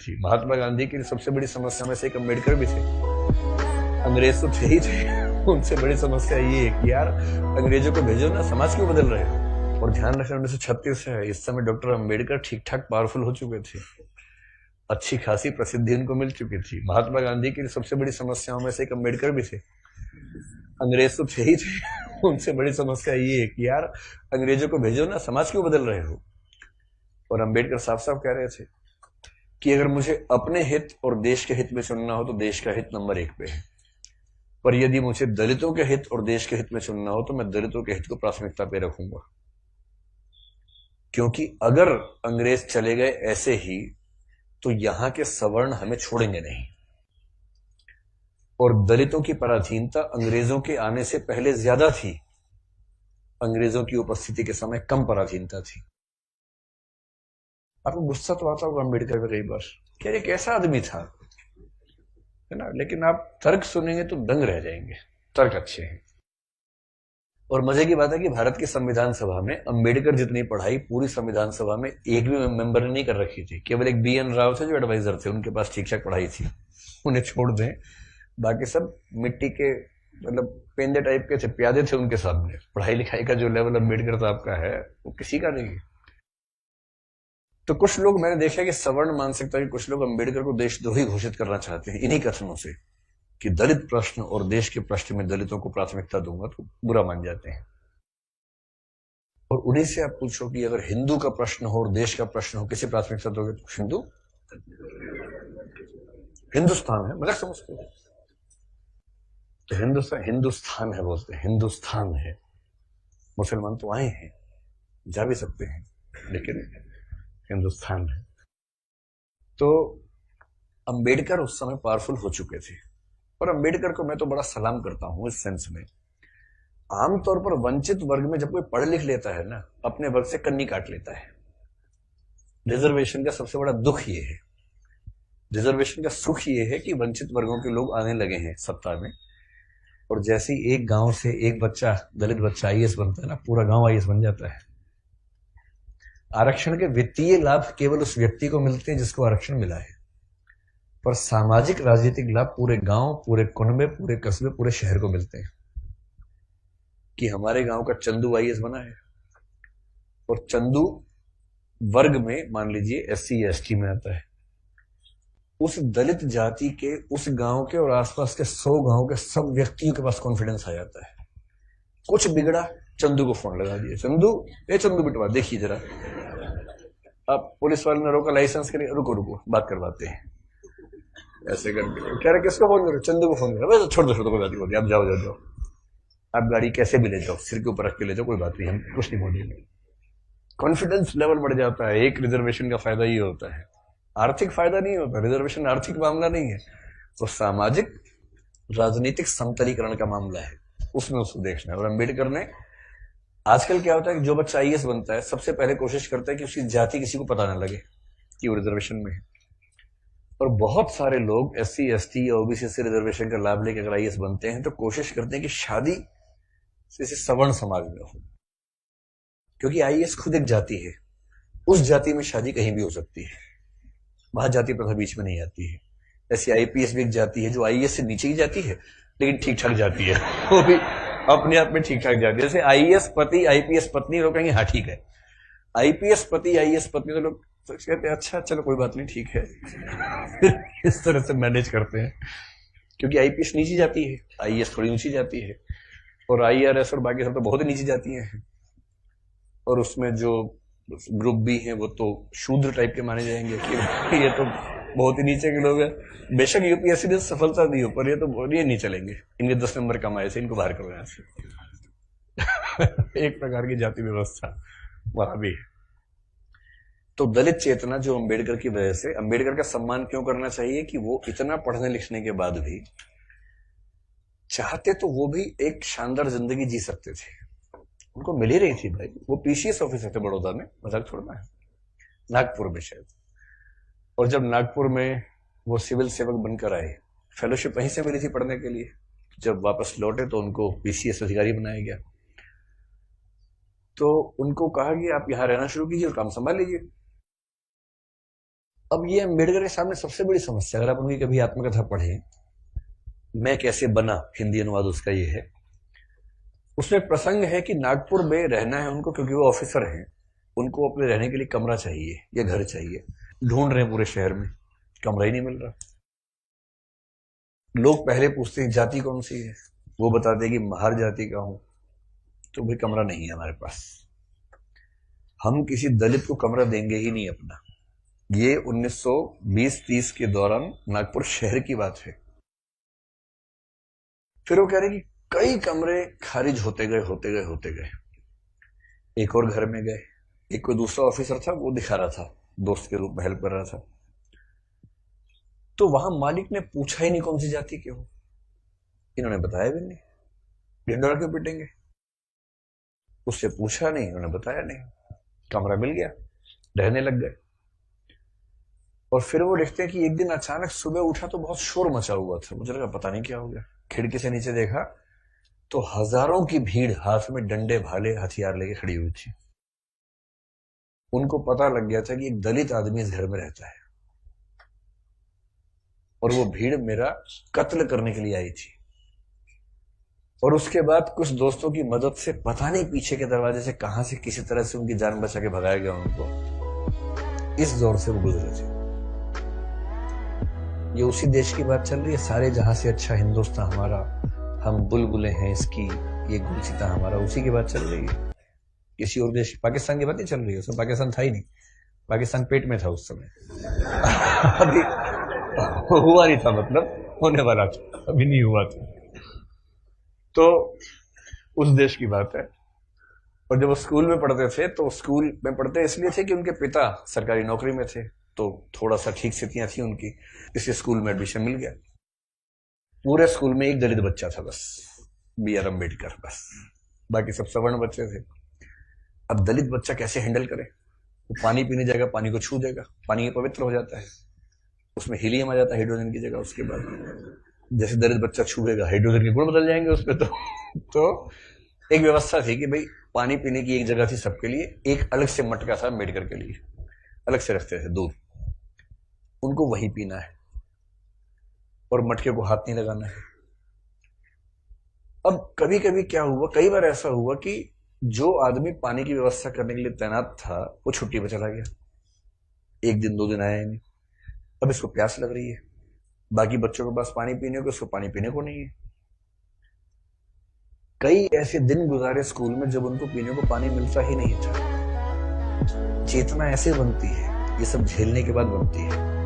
थी। महात्मा गांधी की सबसे बड़ी समस्या में से एक अम्बेडकर भी थे। अंग्रेज तो थे ही थे, उनसे बड़ी समस्या ये है कि यार अंग्रेजों को भेजो ना, समाज क्यों बदल रहे हो। और ध्यान रखना 1936 है, इस समय डॉक्टर अम्बेडकर ठीक ठाक पावरफुल हो चुके थे, अच्छी खासी प्रसिद्धि उनको मिल चुकी थी। महात्मा गांधी की सबसे बड़ी समस्याओं में से एक अम्बेडकर भी थे। अंग्रेज तो थे ही थे, उनसे बड़ी समस्या ये है कि यार अंग्रेजों को भेजो ना, समाज क्यों बदल रहे हो। और अम्बेडकर साफ साफ कह रहे थे कि अगर मुझे अपने हित और देश के हित में चुनना हो तो देश का हित नंबर 1 पे है, पर यदि मुझे दलितों के हित और देश के हित में चुनना हो तो मैं दलितों के हित को प्राथमिकता पे रखूंगा। क्योंकि अगर अंग्रेज चले गए ऐसे ही तो यहां के सवर्ण हमें छोड़ेंगे नहीं, और दलितों की पराधीनता अंग्रेजों के आने से पहले ज्यादा थी, अंग्रेजों की उपस्थिति के समय कम पराधीनता थी। आपको गुस्सा तो आता होगा अम्बेडकर पे कई बार, क्या ये कैसा आदमी था, है ना, लेकिन आप तर्क सुनेंगे तो दंग रह जाएंगे, तर्क अच्छे हैं। और मजे की बात है कि भारत की संविधान सभा में अम्बेडकर जितनी पढ़ाई पूरी संविधान सभा में एक भी मेंबर ने नहीं कर रखी थी। केवल एक BN राव थे जो एडवाइजर थे, उनके पास ठीक ठाक पढ़ाई थी, उन्हें छोड़ दें, बाकी सब मिट्टी के मतलब पेंदे टाइप के थे, प्यादे थे उनके सामने। पढ़ाई लिखाई का जो लेवल अम्बेडकर साहब का है वो किसी का नहीं है। तो कुछ लोग मैंने देखा कि सवर्ण मानसिकता के कुछ लोग अम्बेडकर को देशद्रोही घोषित करना चाहते हैं इन्हीं कथनों से कि दलित प्रश्न और देश के प्रश्न में दलितों को प्राथमिकता दूंगा तो बुरा मान जाते हैं। और उन्हीं से आप पूछो कि अगर हिंदू का प्रश्न हो और देश का प्रश्न हो, किसे प्राथमिकता दोगे, तो हिंदू, हिंदुस्तान है, मजाक समझते हो तो हिंदुस्तान है बोलते हैं, हिंदुस्तान है। मुसलमान तो आए हैं, जा भी सकते हैं, लेकिन हिंदुस्तान है। तो अंबेडकर उस समय पावरफुल हो चुके थे, और अंबेडकर को मैं तो बड़ा सलाम करता हूं इस सेंस में। आमतौर पर वंचित वर्ग में जब कोई पढ़ लिख लेता है ना, अपने वर्ग से कन्नी काट लेता है। रिजर्वेशन का सबसे बड़ा दुख ये है, रिजर्वेशन का सुख ये है कि वंचित वर्गों के लोग आने लगे हैं सत्ता में, और जैसे ही एक गांव से एक बच्चा, दलित बच्चा IAS बनता है ना, पूरा गांव IAS बन जाता है। आरक्षण के वित्तीय लाभ केवल उस व्यक्ति को मिलते हैं जिसको आरक्षण मिला है, पर सामाजिक राजनीतिक लाभ पूरे गांव, पूरे कुनबे, पूरे कस्बे, पूरे शहर को मिलते हैं। कि हमारे गांव का चंदू IAS बना है, और चंदू वर्ग में मान लीजिए SC ST में आता है, उस दलित जाति के उस गांव के और आसपास के 100 गांव के सब व्यक्तियों के पास कॉन्फिडेंस आ जाता है। कुछ बिगड़ा, चंदू को फोन लगा दिया, चंदू बिटवा देखिए जरा। अब पुलिस वाले ने रोका, लाइसेंस के लिए, रुको रुको बात करवाते हैं, ऐसे करके कह रहे किसको फोन करो, चंदू को फोन करो, छोड़ दो कोई बात नहीं, आप जाओ जाओ जाओ, आप गाड़ी कैसे भी ले जाओ, सिर के ऊपर रख के ले जाओ, कोई बात नहीं, हम कुछ नहीं बोलेंगे। कॉन्फिडेंस लेवल बढ़ जाता है। एक रिजर्वेशन का फायदा ये होता है, आर्थिक फायदा नहीं होता, रिजर्वेशन आर्थिक मामला नहीं है, वो सामाजिक राजनीतिक समतलीकरण का मामला है, उसमें उसको देखना है। और अम्बेडकर ने, आजकल क्या होता है कि जो बच्चा IAS बनता है सबसे पहले कोशिश करता है कि उसकी जाति किसी को पता ना लगे कि वो रिजर्वेशन में है। और बहुत सारे लोग SC ST या OBC से रिजर्वेशन का लाभ लेकर अगर IAS बनते हैं तो कोशिश करते हैं कि शादी जैसे सवर्ण समाज में हो, क्योंकि IAS खुद एक जाति है, उस जाति में शादी कहीं भी हो सकती है, वहां जाति प्रथा बीच में नहीं आती है। ऐसी IPS भी एक जाति है जो IAS से नीचे की जाती है, लेकिन ठीक ठाक जाती है, वो भी अपने आप में ठीक ठाक जाती है। जैसे IAS पति IPS पत्नी, लोग कहेंगे हाँ ठीक है, IPS पति IAS पत्नी, तो लोग कहते हैं अच्छा चलो कोई बात नहीं ठीक है इस तरह से मैनेज करते हैं, क्योंकि IPS नीची जाती है, IAS थोड़ी ऊंची जाती है, और IRS और बाकी सब तो बहुत ही नीची जाती हैं, और उसमें जो ग्रुप भी हैं वो तो शूद्र टाइप के माने जाएंगे कि ये तो बहुत ही नीचे के लोग हैं। बेशक UPSC ने सफलता दी हो, पर ये तो ये नहीं चलेंगे, इनके 10 नंबर कमाए से इनको बाहर करो यहाँ से एक प्रकार की जाति व्यवस्था वहां भी है। तो दलित चेतना जो अम्बेडकर की वजह से, अम्बेडकर का सम्मान क्यों करना चाहिए कि वो इतना पढ़ने लिखने के बाद भी चाहते तो वो भी एक शानदार जिंदगी जी सकते थे, उनको मिल ही रही थी भाई। वो PCS ऑफिसर थे बड़ौदा में, मजाक छोड़ना है, नागपुर में शायद। और जब नागपुर में वो सिविल सेवक बनकर आए, फेलोशिप वहीं से मिली थी पढ़ने के लिए, जब वापस लौटे तो उनको PCS अधिकारी बनाया गया। तो उनको कहा कि आप यहां रहना शुरू कीजिए और काम संभाल लीजिए। अब ये अम्बेडकर के सामने सबसे बड़ी समस्या, अगर आप उनकी कभी आत्मकथा पढ़ें, मैं कैसे बना, हिंदी अनुवाद उसका ये है। उसमें प्रसंग है कि नागपुर में रहना है उनको क्योंकि वो ऑफिसर हैं, उनको अपने रहने के लिए कमरा चाहिए या घर चाहिए। ढूंढ रहे हैं पूरे शहर में, कमरा ही नहीं मिल रहा। लोग पहले पूछते हैं जाति कौन सी है, वो बताते हैं कि महार जाति का हूं। तो भाई कमरा नहीं है हमारे पास, हम किसी दलित को कमरा देंगे ही नहीं अपना। ये 1920-30 के दौरान नागपुर शहर की बात है। फिर वो कह रहे कि कई कमरे खारिज होते गए होते गए होते गए। एक और घर में गए, एक कोई दूसरा ऑफिसर था, वो दिखा रहा था, दोस्त के रूप में हेल्प कर रहा था। तो वहां मालिक ने पूछा ही नहीं कौन सी जाति के हो, इन्होंने बताया भी नहीं, ढिंडोरा क्यों पिटेंगे। उससे पूछा नहीं, उन्होंने बताया नहीं, कमरा मिल गया, रहने लग गए। और फिर वो देखते हैं कि एक दिन अचानक सुबह उठा तो बहुत शोर मचा हुआ था। मुझे लगा पता नहीं क्या हो गया, खिड़की से नीचे देखा तो हजारों की भीड़ हाथ में डंडे भाले हथियार लेके खड़ी हुई थी। उनको पता लग गया था कि एक दलित आदमी इस घर में रहता है और वो भीड़ मेरा कत्ल करने के लिए आई थी। और उसके बाद कुछ दोस्तों की मदद से पता नहीं पीछे के दरवाजे से कहां से किसी तरह से उनकी जान बचा के भगाया गया उनको। इस दौर से वो गुजरे थे। ये उसी देश की बात चल रही है, सारे जहां से अच्छा हिंदुस्तान हमारा, हम बुलबुले हैं इसकी, ये गुलसिता हमारा, उसी की बात चल रही है। किसी और देश, पाकिस्तान की बात नहीं चल रही है, उसमें पाकिस्तान था ही नहीं, पाकिस्तान पेट में था उस समय। अभी हुआ नहीं था, मतलब होने वाला था, अभी नहीं हुआ था। तो उस देश की बात है। और जब वो स्कूल में पढ़ते थे तो स्कूल में पढ़ते इसलिए थे कि उनके पिता सरकारी नौकरी में थे, तो थोड़ा सा ठीक स्थितियां थी उनकी, इसलिए स्कूल में एडमिशन मिल गया। पूरे स्कूल में एक दलित बच्चा था बस, B.R. अम्बेडकर, बस, बाकी सब सवर्ण बच्चे थे। अब दलित बच्चा कैसे हैंडल करे, वो पानी पीने जाएगा, पानी को छू देगा, पानी पवित्र हो जाता है, उसमें हीलियम आ जाता है हाइड्रोजन की जगह। उसके बाद जैसे दलित बच्चा छूएगा हाइड्रोजन के गुण बदल जाएंगे उसमें। तो एक व्यवस्था थी कि भाई पानी पीने की एक जगह थी सबके लिए, एक अलग से मटका था अम्बेडकर के लिए, अलग से रखते थे दूर, उनको वहीं पीना है और मटके को हाथ नहीं लगाना है। अब कभी कभी क्या हुआ, कई बार ऐसा हुआ कि जो आदमी पानी की व्यवस्था करने के लिए तैनात था वो छुट्टी पर चला गया, एक दिन 2 दिन आया नहीं। अब इसको प्यास लग रही है, बाकी बच्चों के पास पानी पीने को, उसको पानी पीने को नहीं है। कई ऐसे दिन गुजारे स्कूल में जब उनको पीने को पानी मिलता ही नहीं था। चेतना ऐसे बनती है, ये सब झेलने के बाद बनती है।